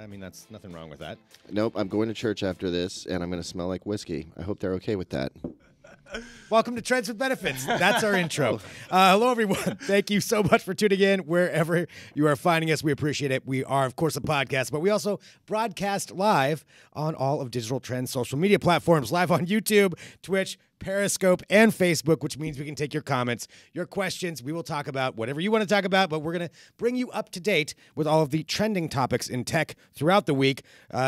I mean, that's nothing wrong with that. Nope, I'm going to church after this, and I'm going to smell like whiskey. I hope they're okay with that. Welcome to Trends with Benefits. That's our intro. Hello, everyone. Thank you so much for tuning in wherever you are finding us. We appreciate it. We are, of course, a podcast, but we also broadcast live on all of Digital Trends social media platforms, live on YouTube, Twitch, Periscope, and Facebook, which means we can take your comments, your questions. We will talk about whatever you want to talk about, but we're going to bring you up to date with all of the trending topics in tech throughout the week,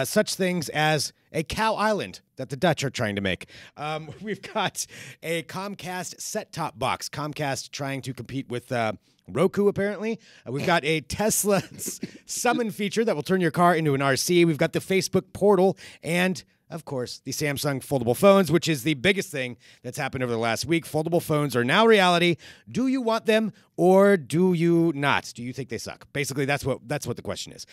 such things as a cow island that the Dutch are trying to make. We've got a Comcast set-top box. Comcast trying to compete with Roku, apparently. We've got a Tesla summon feature that will turn your car into an RC. We've got the Facebook portal and, of course, the Samsung foldable phones, which is the biggest thing that's happened over the last week. Foldable phones are now reality. Do you want them or do you not? Do you think they suck? Basically, that's what the question is.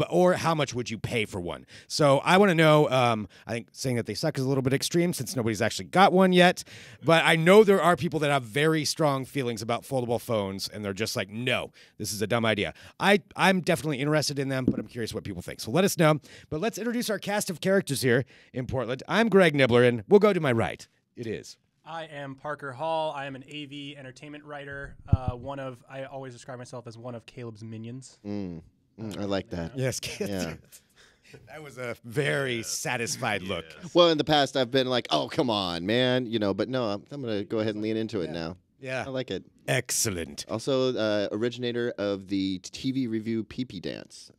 Or how much would you pay for one? So I want to know, I think saying that they suck is a little bit extreme since nobody's actually got one yet. But I know there are people that have very strong feelings about foldable phones, and they're just like, no, this is a dumb idea. I'm definitely interested in them, but I'm curious what people think. So let us know. But let's introduce our cast of characters here in Portland. I'm Greg Nibbler, and we'll go to my right. It is. I am Parker Hall. I am an AV entertainment writer. I always describe myself as one of Caleb's minions. I like that. Yes. Yeah. That was a very satisfied look. Well, in the past, I've been like, oh, come on, man. But no, I'm going to go ahead and lean into it now. Yeah. I like it. Excellent. Also, originator of the TV review Pee-Pee Dance.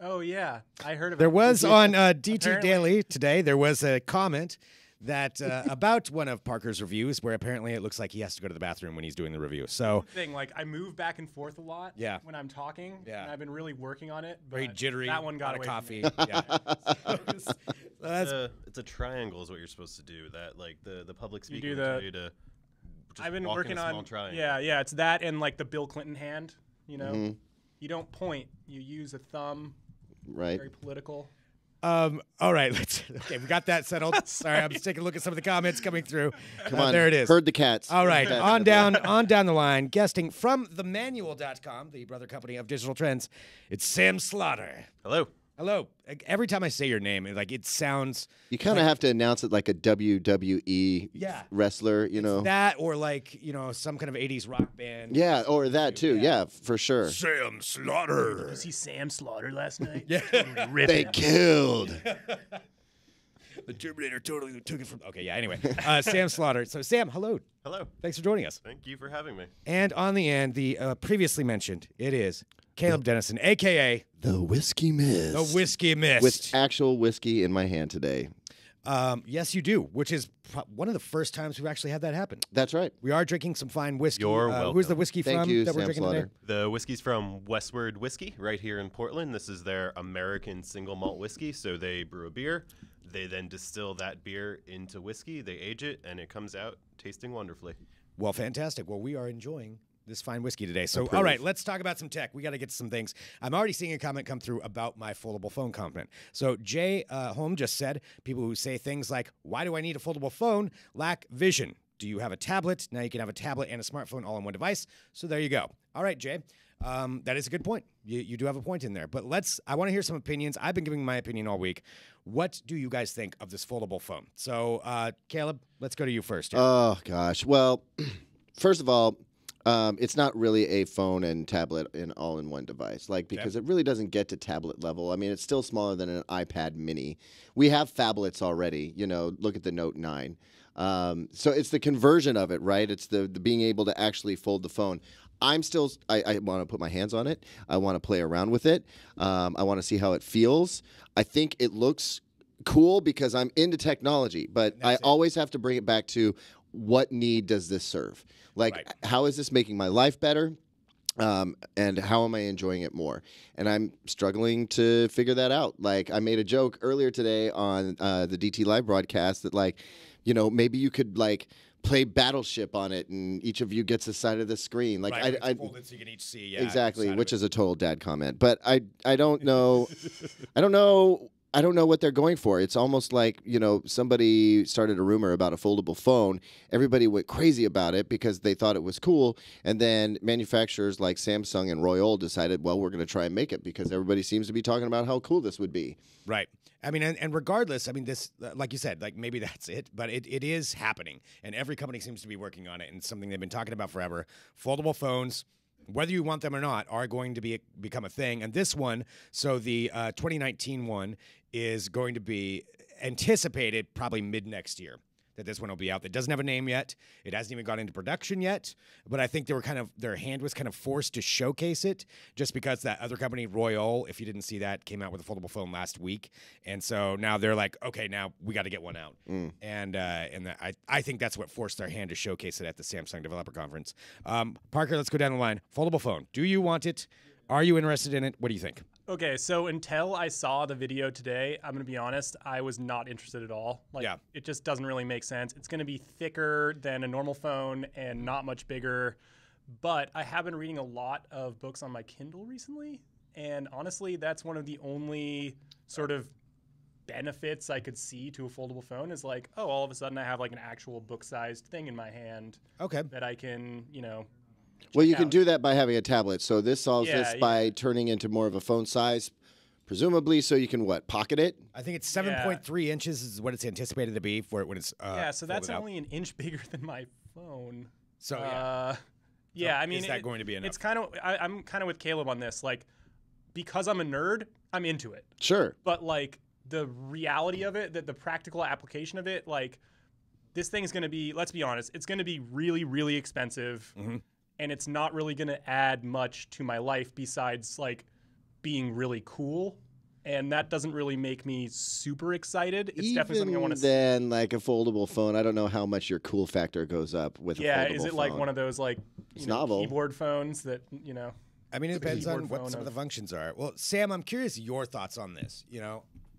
Oh, yeah. I heard of it. There was on DT Apparently. Daily today, there was a comment that about one of Parker's reviews where apparently it looks like he has to go to the bathroom when he's doing the review. So I move back and forth a lot when I'm talking. Yeah. And I've been really working on it. very but jittery. That one got lot of away coffee. From me. Yeah. It's a triangle is what you're supposed to do. That like the public speaking do would tell you to just I've been walk working in a small on triangle. Yeah, it's that and like the Bill Clinton hand, You don't point, you use a thumb. Right. Very political. All right, we got that settled. Sorry, I'm just taking a look at some of the comments coming through. Come on. There it is. Herd the cats. All right, on down the line, guesting from themanual.com, the brother company of Digital Trends, it's Sam Slaughter. Hello. Hello. Every time I say your name, it sounds... You kind of have to announce it like a WWE wrestler, That or some kind of 80s rock band. Yeah, or that too. Yeah, for sure. Sam Slaughter. Did you see Sam Slaughter last night? Yeah. They killed. The Terminator totally took it from... Okay, yeah, anyway. Sam Slaughter. So, Sam, hello. Hello. Thanks for joining us. Thank you for having me. And on the end, the previously mentioned, it is Caleb Dennison, a.k.a. The Whiskey Mist. The Whiskey Mist. With actual whiskey in my hand today. Yes, you do, which is one of the first times we've actually had that happen. That's right. We are drinking some fine whiskey. You're welcome. Who's the whiskey Thank from you, that we're Sam drinking Slaughter. today? The whiskey's from Westward Whiskey right here in Portland. This is their American single malt whiskey. So they brew a beer. They then distill that beer into whiskey. They age it, and it comes out tasting wonderfully. Well, fantastic. Well, we are enjoying this fine whiskey today. So, all right, let's talk about some tech. We got to get to some things. I'm already seeing a comment come through about my foldable phone comment. So Jay Holm just said, people who say things like, why do I need a foldable phone, lack vision. Do you have a tablet? Now you can have a tablet and a smartphone all in one device. So there you go. All right, Jay. That is a good point. You do have a point in there. But I want to hear some opinions. I've been giving my opinion all week. What do you guys think of this foldable phone? So, Caleb, let's go to you first. Here. Oh, gosh. Well, first of all, it's not really a phone and tablet all in one device, because it really doesn't get to tablet level. I mean, it's still smaller than an iPad mini. We have phablets already, look at the Note 9. So it's the conversion of it, right? It's the being able to actually fold the phone. I want to put my hands on it. I want to play around with it. I want to see how it feels. I think it looks cool because I'm into technology, but I always have to bring it back to what need does this serve? How is this making my life better? And how am I enjoying it more? And I'm struggling to figure that out. I made a joke earlier today on the DT Live broadcast that, maybe you could, play Battleship on it, and each of you gets a side of the screen. I fold it so you can each see. Yeah, exactly, which is a total dad comment. But I don't know. I don't know I don't know what they're going for. It's almost like, somebody started a rumor about a foldable phone. Everybody went crazy about it because they thought it was cool. And then manufacturers like Samsung and Royole decided, well, we're going to try and make it because everybody seems to be talking about how cool this would be. Right. I mean, and regardless, I mean, this, like you said, like maybe that's it, but it is happening. And every company seems to be working on it. And it's something they've been talking about forever. Foldable phones, whether you want them or not, are going to become a thing. And this one, so the 2019 one is going to be anticipated probably mid next year that this one will be out. That doesn't have a name yet. It hasn't even gone into production yet. But I think their hand was kind of forced to showcase it just because that other company, Royole, if you didn't see that, came out with a foldable phone last week. And so now they're like, okay, now we got to get one out. And I think that's what forced their hand to showcase it at the Samsung Developer Conference. Parker, let's go down the line. Foldable phone. Do you want it? Are you interested in it? What do you think? Okay, so until I saw the video today, I'm going to be honest, I was not interested at all. It just doesn't really make sense. It's going to be thicker than a normal phone and not much bigger. But I have been reading a lot of books on my Kindle recently. And honestly, that's one of the only sort of benefits I could see to a foldable phone is like, oh, all of a sudden I have like an actual book-sized thing in my hand. Okay. That I can, Well, you can do that by having a tablet. So this solves this by turning into more of a phone size, presumably, so you can, pocket it? I think it's 7.3 inches is what it's anticipated to be for it when it's so that's only an inch bigger than my phone. So, I mean, is that going to be enough? It's kind of, I'm kind of with Caleb on this. Like, because I'm a nerd, I'm into it. Sure. But, like, the reality of it, the practical application of it, like, this thing is going to be, let's be honest, it's going to be really, really expensive. Mm-hmm. And it's not really going to add much to my life besides, like, being really cool. And that doesn't really make me super excited. It's definitely something I want to see. Then, like a foldable phone, I don't know how much your cool factor goes up with a foldable phone. Yeah, is it like one of those, like, keyboard phones that, I mean, it depends on what some of the functions are. Well, Sam, I'm curious your thoughts on this.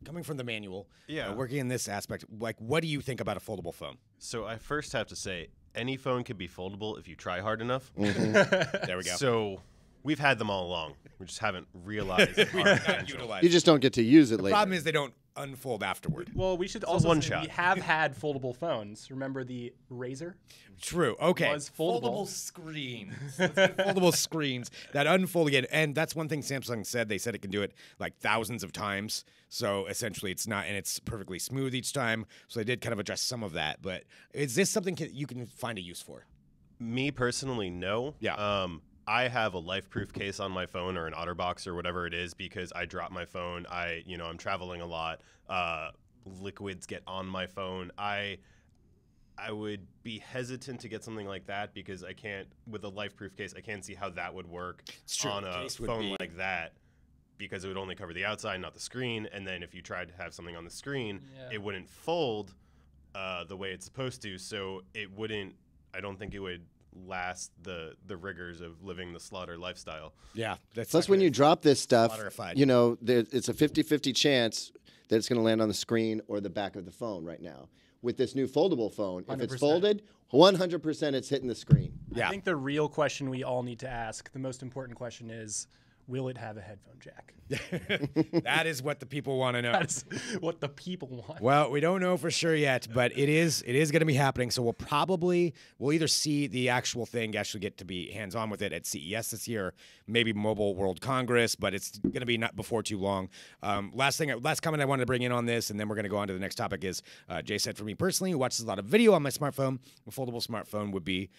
Coming from the manual, working in this aspect, like, what do you think about a foldable phone? So I first have to say, any phone can be foldable if you try hard enough. Mm-hmm. There we go. So we've had them all along. We just haven't realized You just don't get to use it later. The problem is they don't unfold afterward. Well, we should also say we have had foldable phones. Remember the Razr? True. Okay. Was foldable. Foldable screens. Foldable screens that unfold again. And that's one thing Samsung said. They said it can do it like thousands of times. So essentially it's not, and it's perfectly smooth each time. So they did kind of address some of that. But is this something you can find a use for? Me personally, no. Yeah. I have a life-proof case on my phone or an OtterBox or whatever it is because I drop my phone. I'm traveling a lot. Liquids get on my phone. I would be hesitant to get something like that because I can't, with a life-proof case, I can't see how that would work on a phone like that because it would only cover the outside, not the screen. And then if you tried to have something on the screen, it wouldn't fold the way it's supposed to. So it wouldn't, I don't think it would last the rigors of living the slaughter lifestyle. Yeah. Plus, when you drop this stuff, it's a 50-50 chance that it's going to land on the screen or the back of the phone right now. With this new foldable phone, 100%. If it's folded, 100% it's hitting the screen. Yeah. I think the real question we all need to ask, the most important question is, will it have a headphone jack? That is what the people want to know. That's what the people want. Well, we don't know for sure yet, but it is going to be happening. So we'll either see the actual thing actually get to be hands-on with it at CES this year, maybe Mobile World Congress, but it's going to be not before too long. Last comment I wanted to bring in on this, and then we're going to go on to the next topic is, Jay said for me personally, who watches a lot of video on my smartphone, a foldable smartphone would be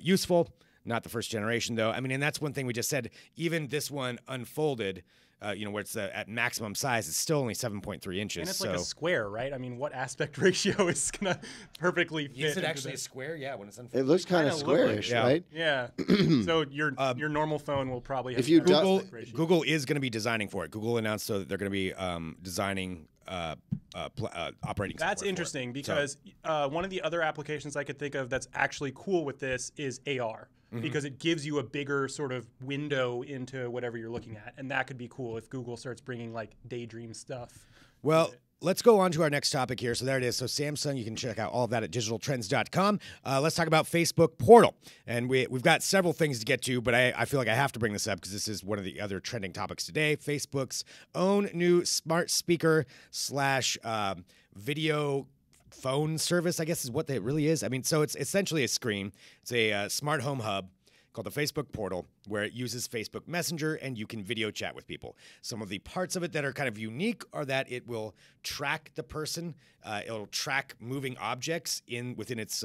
useful. Not the first generation, though. I mean, and that's one thing we just said. Even this one unfolded, where it's at maximum size, it's still only 7.3 inches. And it's like a square, right? I mean, what aspect ratio is going to perfectly fit? Is it actually a square? Yeah, when it's unfolded. It looks kind of squarish, right? Yeah. So your normal phone will probably have Google is going to be designing for it. Google announced so that they're going to be designing operating system. That's interesting because one of the other applications I could think of that's actually cool with this is AR. Mm-hmm. Because it gives you a bigger sort of window into whatever you're looking at. And that could be cool if Google starts bringing like daydream stuff. Well, let's go on to our next topic here. So there it is. So Samsung, you can check out all of that at digitaltrends.com. Let's talk about Facebook Portal. And we've got several things to get to, but I feel like I have to bring this up because this is one of the other trending topics today. Facebook's own new smart speaker / video phone service, I guess is what it really is. I mean, so it's essentially a screen. It's a smart home hub called the Facebook Portal, where it uses Facebook Messenger and you can video chat with people. Some of the parts of it that are kind of unique are that it will track the person. It'll track moving objects within its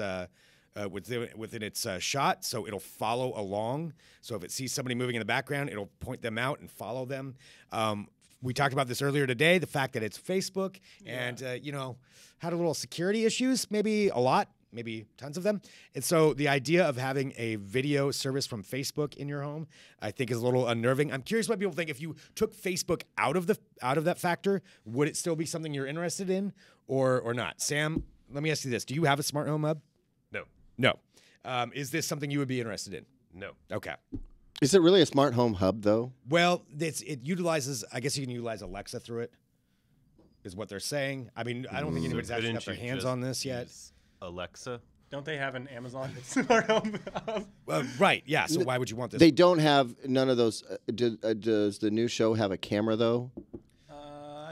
shot, so it'll follow along. So if it sees somebody moving in the background, it'll point them out and follow them. We talked about this earlier today, the fact that it's Facebook and, had a little security issues, maybe a lot. Maybe tons of them. And so the idea of having a video service from Facebook in your home, I think, is a little unnerving. I'm curious what people think. If you took Facebook out of that factor, would it still be something you're interested in or not? Sam, let me ask you this. Do you have a smart home hub? No. Is this something you would be interested in? No. Okay. Is it really a smart home hub, though? Well, it utilizes, I guess you can utilize Alexa through it, is what they're saying. I mean, I don't think anybody's actually got their hands on this yet. Alexa. Don't they have an Amazon smart home hub? Right, yeah. So why would you want this? They don't have none of those. Does the new show have a camera, though?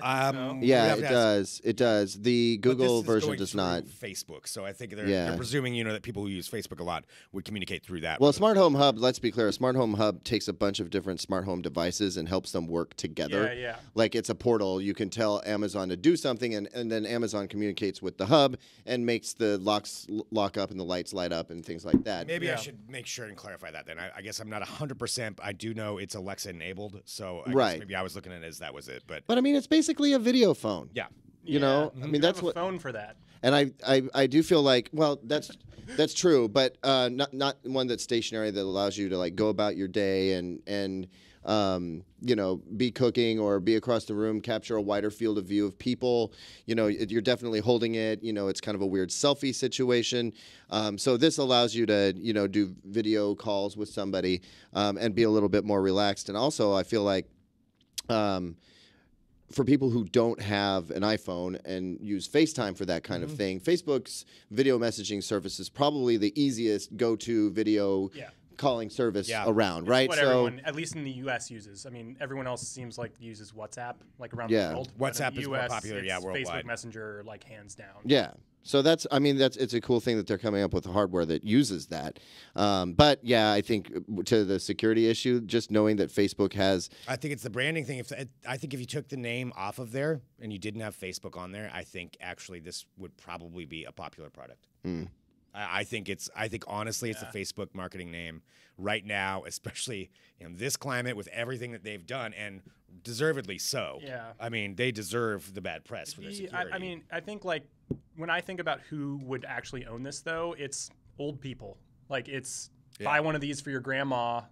Yeah, it does. It does. The Google version does not. Facebook. So I think they're presuming, that people who use Facebook a lot would communicate through that. Well, a smart home hub, let's be clear, a smart home hub takes a bunch of different smart home devices and helps them work together. Yeah. Like it's a portal. You can tell Amazon to do something, and then Amazon communicates with the hub and makes the locks lock up and the lights light up and things like that. Maybe I should make sure and clarify that then. I guess I'm not 100%. I do know it's Alexa enabled, so I guess maybe I was looking at it as that was it. But I mean, it's basically a video phone. Yeah. You know, I mean, that's have a phone for that. And I do feel like, well, that's true, but not one that's stationary that allows you to like go about your day and be cooking or be across the room, capture a wider field of view of people. You're definitely holding it. It's kind of a weird selfie situation. So this allows you to do video calls with somebody and be a little bit more relaxed. And also, I feel like. For people who don't have an iPhone and use FaceTime for that kind of thing, Facebook's video messaging service is probably the easiest go-to video calling service around, right? What everyone, at least in the U.S., uses. I mean, everyone else seems like uses WhatsApp, like around the world. WhatsApp is more popular, worldwide. Facebook Messenger, like hands down. Yeah. So it's a cool thing that they're coming up with hardware that uses that. But yeah, I think to the security issue, just knowing that Facebook has. I think it's the branding thing. I think if you took the name off of there and you didn't have Facebook on there, I think actually this would probably be a popular product. I think honestly it's a Facebook marketing name right now, especially in this climate with everything that they've done, and deservedly so. Yeah. I mean, they deserve the bad press for their security. I think like when I think about who would actually own this though, it's old people. Like it's buy one of these for your grandma.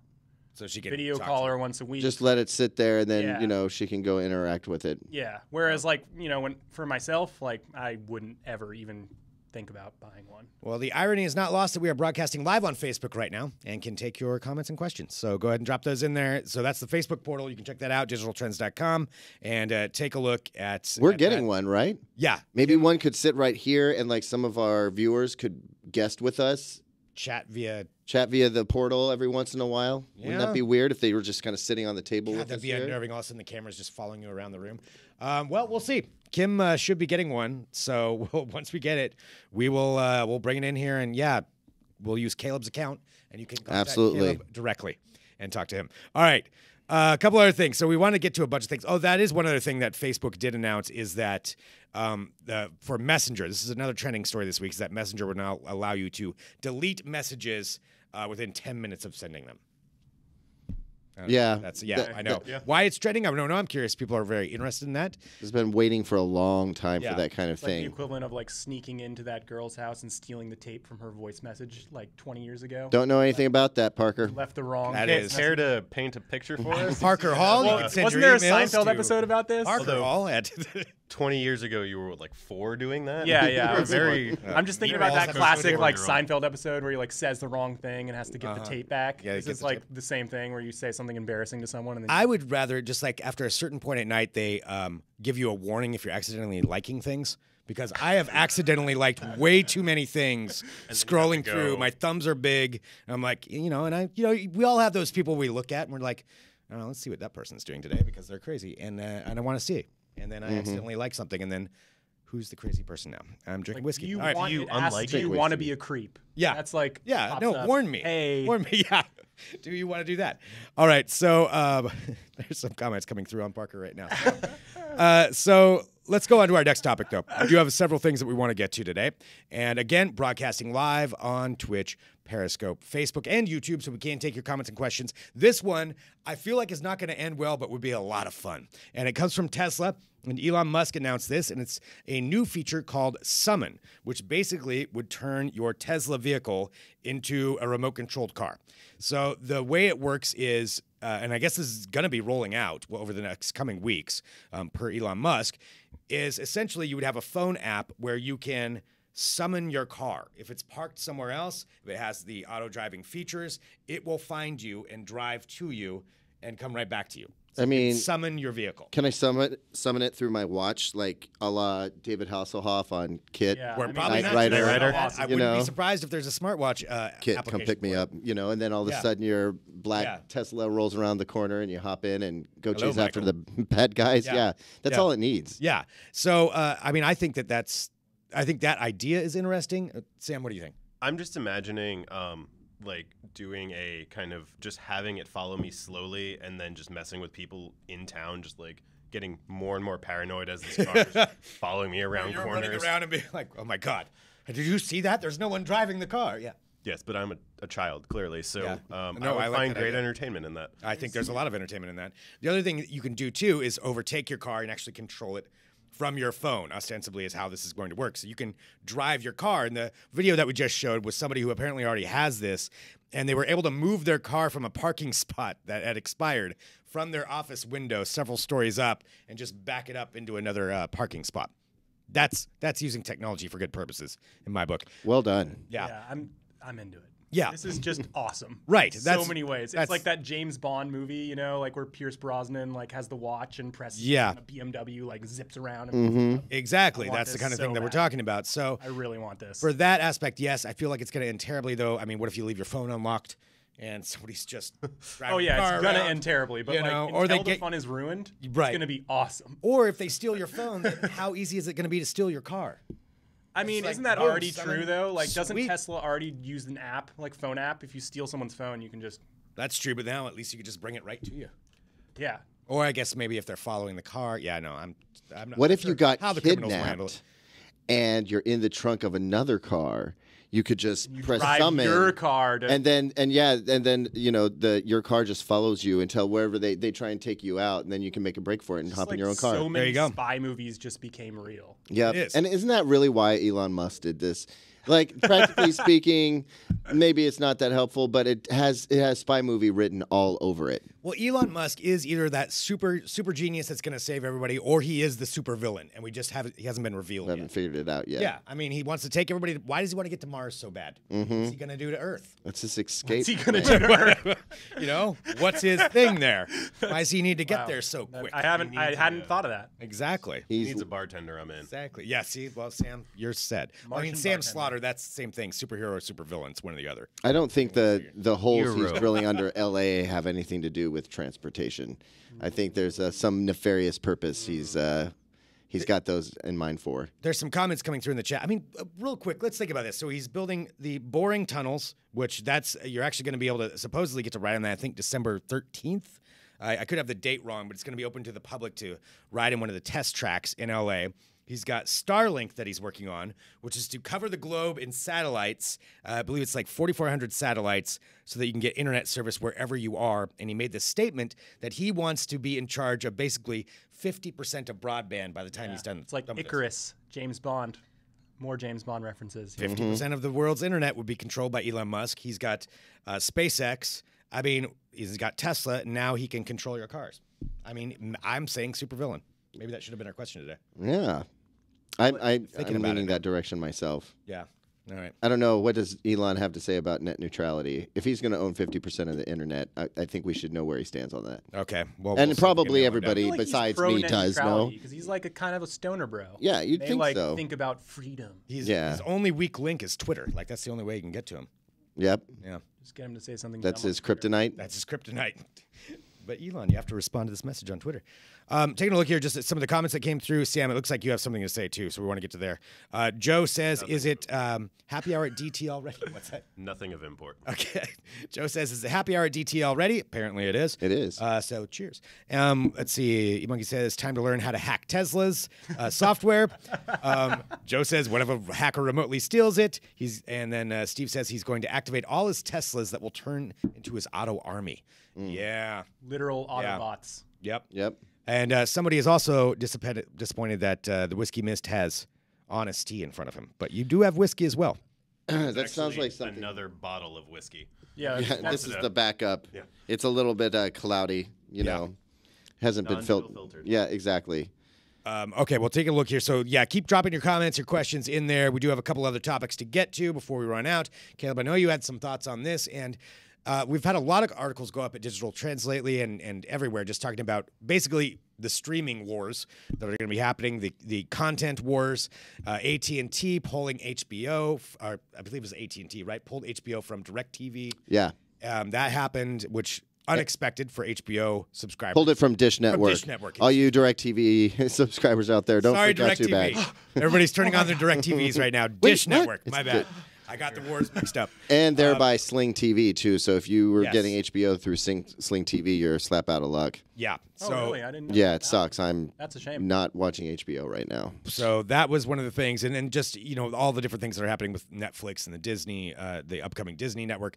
So she can video call her once a week. Just let it sit there, and then she can go interact with it. Yeah. Whereas like when for myself, like I wouldn't ever even think about buying one. Well, the irony is not lost that we are broadcasting live on Facebook right now and can take your comments and questions. So go ahead and drop those in there. So that's the Facebook portal. You can check that out, digitaltrends.com, and take a look at. We're getting one, right? Yeah. Maybe one could sit right here, and like some of our viewers could guest with us. Chat via the portal every once in a while. Yeah. Wouldn't that be weird if they were just kind of sitting on the table with us? That'd be unnerving. All of a sudden, the camera's just following you around the room. Well, we'll see. Kim should be getting one. So once we get it, we'll bring it in here, and we'll use Caleb's account, and you can contact Caleb directly and talk to him. All right. A couple other things. So we want to get to a bunch of things. Oh, that is one other thing that Facebook did announce is that for Messenger, this is another trending story this week, is that Messenger will now allow you to delete messages within 10 minutes of sending them. I know. Why it's trending, I don't know. I'm curious. People are very interested in that. It's been waiting for a long time for that kind of thing. Like the equivalent of like sneaking into that girl's house and stealing the tape from her voice message like 20 years ago. Don't know anything about that, Parker. Left the wrong. Care to paint a picture for us? Parker Hall. Wasn't there a Seinfeld episode about this? Parker Hall. 20 years ago, you were like 4 doing that. Yeah, You yeah. were very. I'm just thinking You're about all that supposed to classic do like it. Seinfeld episode where he like says the wrong thing and has to get the tape back. Yeah, This get is the like tape. the same thing where you say something embarrassing to someone and then I would rather just like after a certain point at night, they give you a warning if you're accidentally liking things. Because I have accidentally liked way too many things scrolling go. through. My thumbs are big. And I'm like, we all have those people we look at and we're like, I don't know, let's see what that person's doing today because they're crazy. And I want to see. And then I accidentally like something. And then who's the crazy person now? I'm drinking whiskey. you All right. want you it asks, unlike do you it? want to be a creep? Yeah. That's like Yeah, pops no, up. warn me. Hey, Warn me, yeah. Do you want to do that? All right, so there's some comments coming through on Parker right now. So let's go on to our next topic, though. I do have several things that we want to get to today. And again, broadcasting live on Twitch, Periscope, Facebook, and YouTube, so we can take your comments and questions. This one, I feel like is not going to end well, but would be a lot of fun. And it comes from Tesla. And Elon Musk announced this, and it's a new feature called Summon, which basically would turn your Tesla vehicle into a remote-controlled car. So the way it works is, and I guess this is going to be rolling out over the next coming weeks, per Elon Musk, is essentially you would have a phone app where you can summon your car. If it's parked somewhere else, if it has the auto-driving features, it will find you and drive to you and come right back to you. So I you mean, can summon your vehicle. Can I summon it through my watch, like a la David Hasselhoff on Kit? Yeah, We're I mean, probably Knight not Rider. doing that. Awesome. I You wouldn't be know? surprised if there's a smartwatch Kit, come application pick me for it. up, and then all of a Yeah. sudden your black Yeah. Tesla rolls around the corner and you hop in and go Hello, chase after Michael. the bad guys. Yeah. Yeah, that's Yeah. all it needs. Yeah. So, I mean, I think I think that idea is interesting. Sam, what do you think? I'm just imagining, like doing a kind of just having it follow me slowly, and then just messing with people in town, just like getting more and more paranoid as this car is following me around You're corners. running around and being like, oh my God, did you see that? There's no one driving the car. Yeah. Yes, but I'm a child, clearly, so Yeah. I No, would I like find that great idea. entertainment in that. I think there's a lot of entertainment in that. The other thing that you can do too is overtake your car and actually control it from your phone, ostensibly, is how this is going to work. So you can drive your car. And the video that we just showed was somebody who apparently already has this, and they were able to move their car from a parking spot that had expired from their office window several stories up and just back it up into another parking spot. That's using technology for good purposes, in my book. Well done. Yeah. I'm into it. Yeah. This is just awesome. Right, So that's- many ways. It's that's- like that James Bond movie, like where Pierce Brosnan like has the watch and presses Yeah. and a BMW like zips around and Exactly. I want That's the this kind of so thing that we're bad. talking about. So I really want this. for that aspect, yes, I feel like it's going to end terribly, though. I mean, what if you leave your phone unlocked and somebody's just driving Oh the yeah, car it's gonna around? end terribly, but you like know, until or they the get- fun is ruined, Right. it's gonna be awesome. Or if they steal your phone, then how easy is it going to be to steal your car? I mean, like, isn't that boom, already summon- true though? Like, doesn't Sweet. Tesla already use an app, like phone app? If you steal someone's phone, you can just That's true, but now at least you could just bring it right to you. yeah. Or I guess maybe if they're following the car. Yeah, no, I'm not What if sure you got how the criminals will handle kidnapped it. and you're in the trunk of another car? You could just You press drive summon. your car to and then your car just follows you until wherever they try and take you out, and then you can make a break for it and hop in your own car. So many you go. spy movies just became real. Yeah, It is. and isn't that really why Elon Musk did this? Like, practically speaking, maybe it's not that helpful, but it has spy movie written all over it. Well, Elon Musk is either that super genius that's going to save everybody, or he is the super villain, and he hasn't been revealed I haven't yet. figured it out yet. Yeah, I mean, he wants to take everybody. Why does he want to get to Mars so bad? What's he going to do to Earth? That's his escape. What's he gonna plan. do to Earth? You know, what's his thing there? Why does he need to get there so quick? I hadn't thought of that. Exactly. He He's needs a bartender. I'm in. Exactly. Yeah. See, well, Sam, you're said. I mean, Martian Sam bartender. Slaughter. That's the same thing. Superhero or supervillain. It's one or the other. I don't think the holes he's Hero. drilling under L.A. have anything to do with transportation. I think there's some nefarious purpose he's got those in mind for. There's some comments coming through in the chat. I mean, real quick, let's think about this. So he's building the boring tunnels, which you're actually going to be able to supposedly get to ride on that. I think December 13th. I could have the date wrong, but it's going to be open to the public to ride in one of the test tracks in LA. He's got Starlink that he's working on, which is to cover the globe in satellites. I believe it's like 4,400 satellites so that you can get internet service wherever you are. And he made this statement that he wants to be in charge of basically 50% of broadband by the time he's done. It's like done with this. Icarus, James Bond. More James Bond references. 50% of the world's internet would be controlled by Elon Musk. He's got SpaceX. I mean, he's got Tesla. Now he can control your cars. I mean, I'm saying supervillain. Maybe that should have been our question today. Yeah. I'm Thinking about leaning it. that direction myself. Yeah. All right. I don't know. What does Elon have to say about net neutrality? If he's going to own 50% of the internet, I think we should know where he stands on that. Okay. Well, And we'll see if we probably can nail it everybody down. I feel like besides he's pro me net does know. neutrality, because he's like a kind of a stoner bro. Yeah, you'd they think like so. think about freedom. His Yeah. weak link is Twitter. Like, that's the only way you can get to him. Yep. Yeah. Just get him to say something. That's dumb on his Twitter. kryptonite. That's his kryptonite. But Elon, you have to respond to this message on Twitter. Taking a look here, just at some of the comments that came through. Sam, it looks like you have something to say too, so we want to get to there. Joe says, "Is it happy hour at DT already?" What's that? Nothing of import. Okay. Joe says, "Is it happy hour at DT already?" Apparently, it is. It is. So, cheers. Let's see. Monkey says, "Time to learn how to hack Tesla's software." Joe says, "What if a hacker remotely steals it?" And then Steve says he's going to activate all his Teslas that will turn into his auto army. Yeah. Literal Autobots. Yep. Yep. And somebody is also disappointed that the Whiskey Mist has Honest Tea in front of him. But you do have whiskey as well. That sounds Actually, like something. another bottle of whiskey. Yeah. Yeah, that's- this is the backup. Yeah. It's a little bit cloudy, you know. Hasn't been Non-filtered. Yeah, exactly. Okay, we'll take a look here. So, yeah, keep dropping your comments, your questions in there. We do have a couple other topics to get to before we run out. Caleb, I know you had some thoughts on this, and we've had a lot of articles go up at Digital Trends lately and everywhere just talking about basically the streaming wars that are going to be happening, the content wars. AT&T pulling HBO, or I believe it was AT&T, right? Pulled HBO from DirecTV. Yeah. That happened, which unexpected for HBO subscribers. Pulled it from Dish Network. Dish Network, All you DirecTV subscribers out there, don't Sorry, freak out too bad. DirecTV. Everybody's turning on their DirecTVs right now. Dish what? Network. It's My bad. I got the wars mixed up. And thereby Sling TV, too. So if you were Yes. getting HBO through Sling TV, you're a slap out of luck. Yeah. Oh, So really? I didn't know Yeah, that. it sucks. I'm That's a shame. not watching HBO right now. So that was one of the things, and then just all the different things that are happening with Netflix and the Disney, the upcoming Disney network.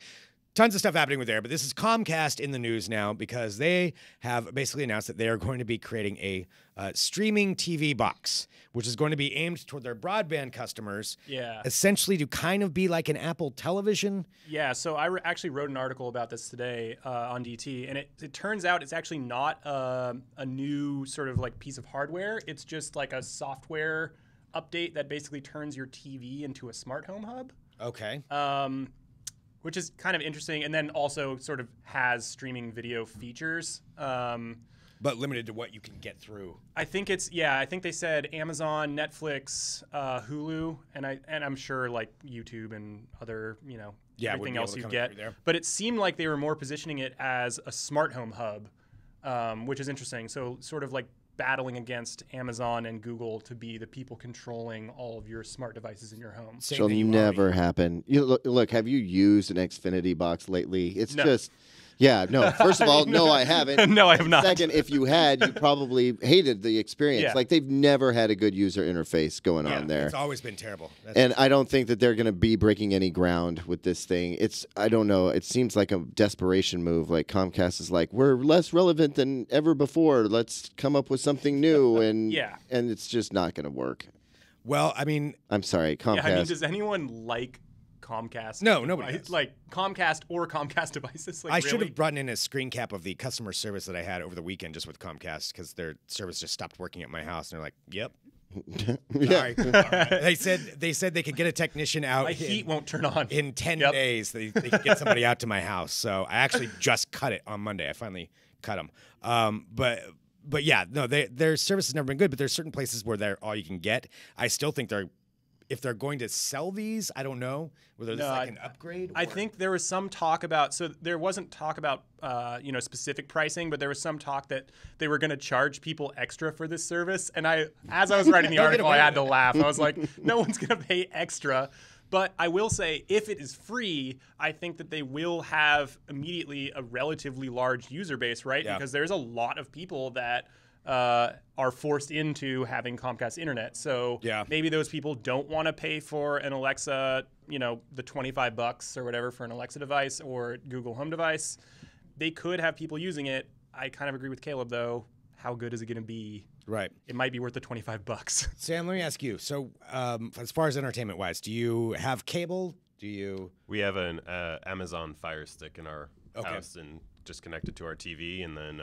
Tons of stuff happening with there, but this is Comcast in the news now because they have basically announced that they are going to be creating a streaming TV box, which is going to be aimed toward their broadband customers. Yeah. Essentially to kind of be like an Apple television. Yeah, so I actually wrote an article about this today on DT, and it turns out it's actually not a new sort of like piece of hardware. It's just like a software update that basically turns your TV into a smart home hub, Okay. which is kind of interesting, and then also sort of has streaming video features. But limited to what you can get through. I think they said Amazon, Netflix, Hulu, and I'm sure like YouTube and other, Yeah, would everything be able else to you come get. through there. But it seemed like they were more positioning it as a smart home hub, which is interesting. So sort of like battling against Amazon and Google to be the people controlling all of your smart devices in your home. Same Shall thing you never already- happen. Look, have you used an Xfinity box lately? It's No. just, yeah, no. First of all, no, I haven't. No, I have not. Second, if you had, you probably hated the experience. Yeah. Like they've never had a good user interface going on there. It's always been terrible. That's And I don't think that they're going to be breaking any ground with this thing. I don't know. It seems like a desperation move. Like Comcast is like, we're less relevant than ever before. Let's come up with something new. And Yeah. and it's just not going to work. well, I mean, I'm sorry, Comcast. Yeah, I mean, does anyone like Comcast? No, nobody does. Like Comcast or Comcast devices. Like, I should really? have brought in a screen cap of the customer service that I had over the weekend just with Comcast because their service just stopped working at my house, and they're like, "Yep, Yeah. sorry." They said they could get a technician out. My heat won't turn on. in 10 Yep. days. They could get somebody out to my house. So I actually just cut it on Monday. I finally cut them. But yeah, no, their service has never been good. But there's certain places where they're all you can get. I still think if they're going to sell these, I don't know whether this is like an upgrade. I or- think there was some talk about, so there wasn't talk about, specific pricing, but there was some talk that they were going to charge people extra for this service. And as I was writing the Don't get article, away I had with to laugh. I was like, no one's going to pay extra. But I will say, if it is free, I think that they will have immediately a relatively large user base, right? Yeah. Because there's a lot of people that are forced into having Comcast internet. So Yeah. maybe those people don't want to pay for an Alexa, the $25 or whatever for an Alexa device or Google Home device. They could have people using it. I kind of agree with Caleb, though. How good is it going to be? right. It might be worth the $25. Sam, let me ask you. So as far as entertainment wise, do you have cable? Do you? We have an Amazon Fire Stick in our Okay. house and just connected to our TV, and then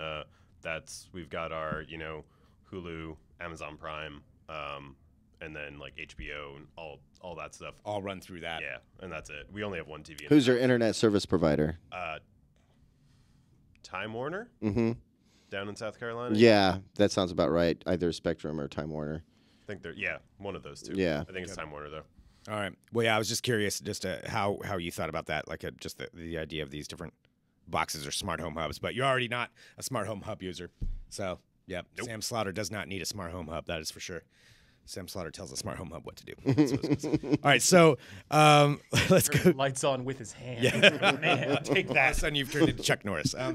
we've got our Hulu, Amazon Prime, and then like HBO and all that stuff. All run through that. Yeah, and that's it. We only have one TV. Who's your internet service provider? Time Warner. Mm-hmm. Down in South Carolina. Yeah, that sounds about right. Either Spectrum or Time Warner. I think they're one of those two. Yeah. I think it's Time Warner though. All right. Well, yeah, I was just curious how you thought about that, like just the idea of these different boxes or smart home hubs. But you're already not a smart home hub user, so yeah. Nope. Sam Slaughter does not need a smart home hub. That is for sure. Sam Slaughter tells a smart home hub what to do. All right, so let's go. Lights on with his hand. Yeah. Man, take All of that. a sudden, you've turned into Chuck Norris. All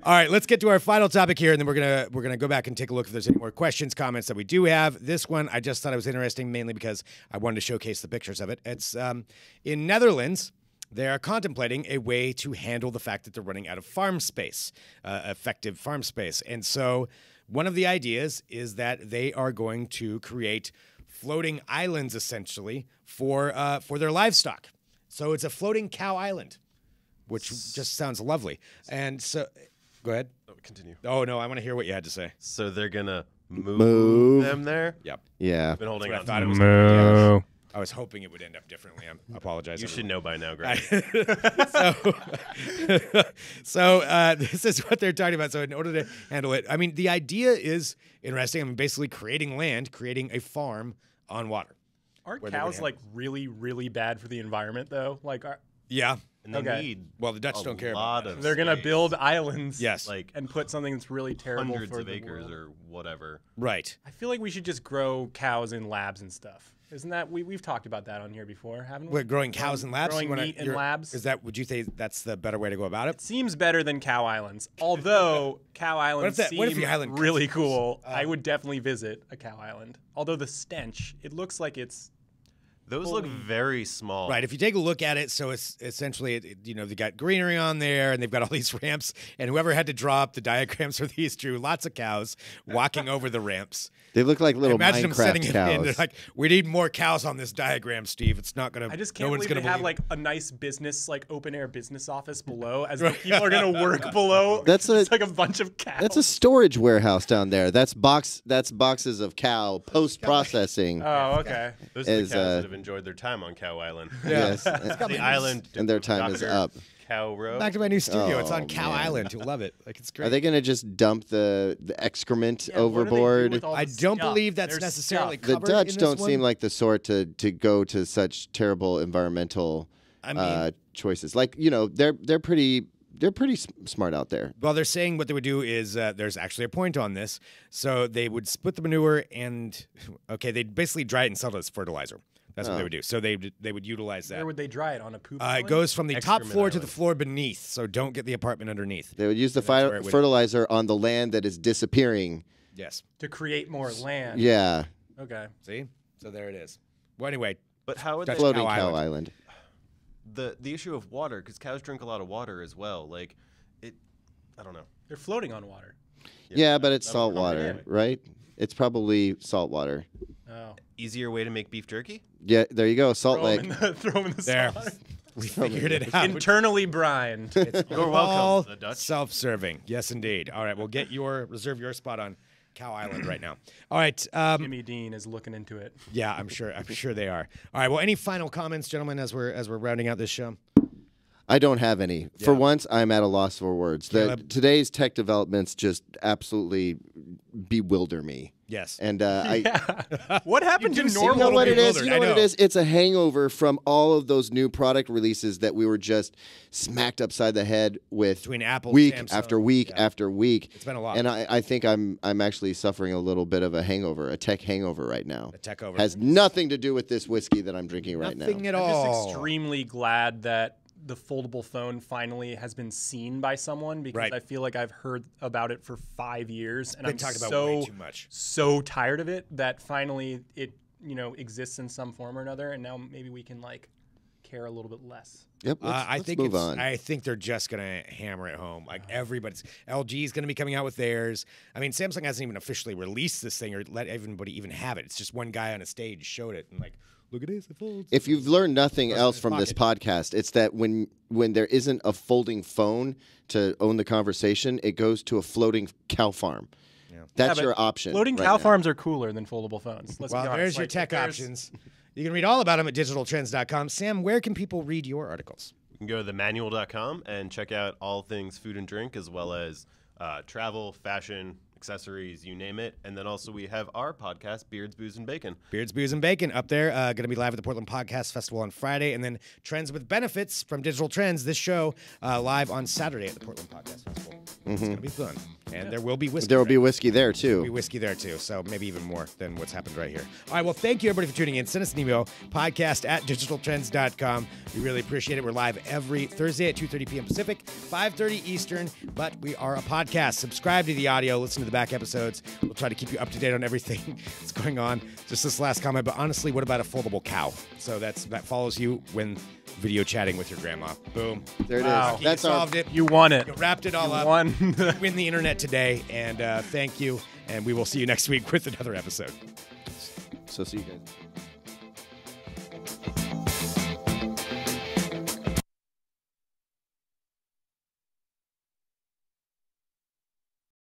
right, let's get to our final topic here, and then we're gonna go back and take a look if there's any more questions, comments that we do have. This one I just thought it was interesting, mainly because I wanted to showcase the pictures of it. It's in Netherlands. They are contemplating a way to handle the fact that they're running out of farm space, effective farm space, and so. One of the ideas is that they are going to create floating islands, essentially, for their livestock. So it's a floating cow island, which just sounds lovely. And so, go ahead. Oh, continue. Oh, no, I want to hear what you had to say. So they're gonna move them there. Yep. Yeah. Been holding That's on. what I thought it was. Moo. I was hoping it would end up differently. I apologize. You should know by now, Greg. So this is what they're talking about. So in order to handle it, I mean, the idea is interesting. I mean, basically creating land, creating a farm on water. Aren't Where they would cows have- like really, really bad for the environment though? Like, Yeah. And they Okay. need Well, the Dutch a don't care about lot that. of they're gonna space. build islands, Yes. like and put something that's really terrible hundreds for of the acres world. or whatever. Right. I feel like we should just grow cows in labs and stuff. Isn't that we've talked about that on here before, haven't we? What, growing cows in labs? Growing You wanna- meat in you're- labs. Is that? Would you say that's the better way to go about it? Seems better than cow islands. Although cow islands what if seem the island really cuts loose? cool, I would definitely visit a cow island. Although the stench, it looks like it's Those look very small. Right. If you take a look at it, so it's essentially, they got greenery on there, and they've got all these ramps. And whoever had to draw up the diagrams for these drew lots of cows walking over the ramps. They look like little Imagine them setting Minecraft it in. They're cows. like, we need more cows on this diagram, Steve. It's not gonna. I just no can't one's believe gonna they have believe like a nice business, like open air business office below, as the people are gonna work below. That's It's like a bunch of cows. That's a storage warehouse down there. That's boxes of cow post processing. Oh, okay. Those are the Is, cows that have enjoyed their time on Cow Island. Yes. The island. And their time is Dr. up. Cow Row. Back to my new studio. It's Oh, on Cow man. Island. You'll love it. Like it's great. Are they going to just dump the excrement Yeah, what do they do overboard? with all I the don't stuff? believe that's There's necessarily stuff. The covered in Dutch this don't one. seem like the sort to go to such terrible environmental I mean, choices. Like, they're pretty smart out there. well, they're saying what they would do is there's actually a point on this. So they would split the manure and they'd basically dry it and sell it as fertilizer. That's what they would do. So they would utilize that. Where would they dry it on a poop? It island? goes from the top Excrement floor to the island. floor beneath. So don't get the apartment underneath. They would use the That's where it would- fertilizer on the land that is disappearing. Yes. to create more land. Yeah. Okay. See? So there it is. Well, anyway, But how would Dutch they, Floating Cow cow Island. island. the issue of water, because cows drink a lot of water as well. Like, I don't know. They're floating on water. Yeah, but it's salt Oh, water, damn it. right? It's probably salt water. Oh. Easier way to make beef jerky? Yeah, there you go. Salt Throw 'em Lake. in the, throw 'em in the there. salt. We figured it out. Internally brined. You're All welcome, the Dutch. self-serving. Yes, indeed. All right, well, reserve your spot on Cow Island right now. All right. Jimmy Dean is looking into it. Yeah, I'm sure they are. All right. Well, any final comments, gentlemen, as we're rounding out this show? I don't have any. For once, I'm at a loss for words. Today's tech developments just absolutely bewilder me. Yes. And What happened to do seem you know normal? what it is? bewildered. You know I what it know. is? It's a hangover from all of those new product releases that we were just smacked upside the head with Between Apple, week Samsung, after week yeah. after week. It's been a lot. And I think I'm actually suffering a little bit of a hangover, a tech hangover right now. A tech over. Has nothing to do with this whiskey that I'm drinking right Nothing now. at I'm all. just extremely glad that the foldable phone finally has been seen by someone because Right. I feel like I've heard about it for 5 years and Been I'm talked about so way too much. so tired of it that finally it exists in some form or another and now maybe we can like care a little bit less. Yep, I let's think move on. I think they're just gonna hammer it home. Like everybody's LG is gonna be coming out with theirs. I mean, Samsung hasn't even officially released this thing or let everybody even have it. It's just one guy on a stage showed it and like, look at this, it folds. If you've learned nothing Goes in else his from this podcast, it's that when there isn't a folding phone to own the conversation, it goes to a floating cow farm. That's but your option. Floating right cow now. farms are cooler than foldable phones. Let's be Well, honest. there's your Like, tech there's- options. You can read all about them at digitaltrends.com. Sam, where can people read your articles? You can go to themanual.com and check out all things food and drink, as well as travel, fashion, accessories, you name it. And then also we have our podcast, Beards, Booze, and Bacon. Beards, Booze, and Bacon up there. Going to be live at the Portland Podcast Festival on Friday. And then Trends with Benefits from Digital Trends, this show, live on Saturday at the Portland Podcast Festival. It's going to be fun. And there will be whiskey. There will be right? whiskey there, There'll be too. whiskey there, too. So maybe even more than what's happened right here. All right. Well, thank you, everybody, for tuning in. Send us an email, podcast@digitaltrends.com. We really appreciate it. We're live every Thursday at 2:30 p.m. Pacific, 5:30 Eastern. But we are a podcast. Subscribe to the audio. Listen to the back episodes. We'll try to keep you up to date on everything that's going on. Just this last comment. But honestly, what about a foldable cow? So that follows you when video chatting with your grandma. Boom. There it is. Wow. That's you our. solved it. You won it. You wrapped it all You up. won. Win the internet today. And thank you. And we will see you next week with another episode. So see you guys.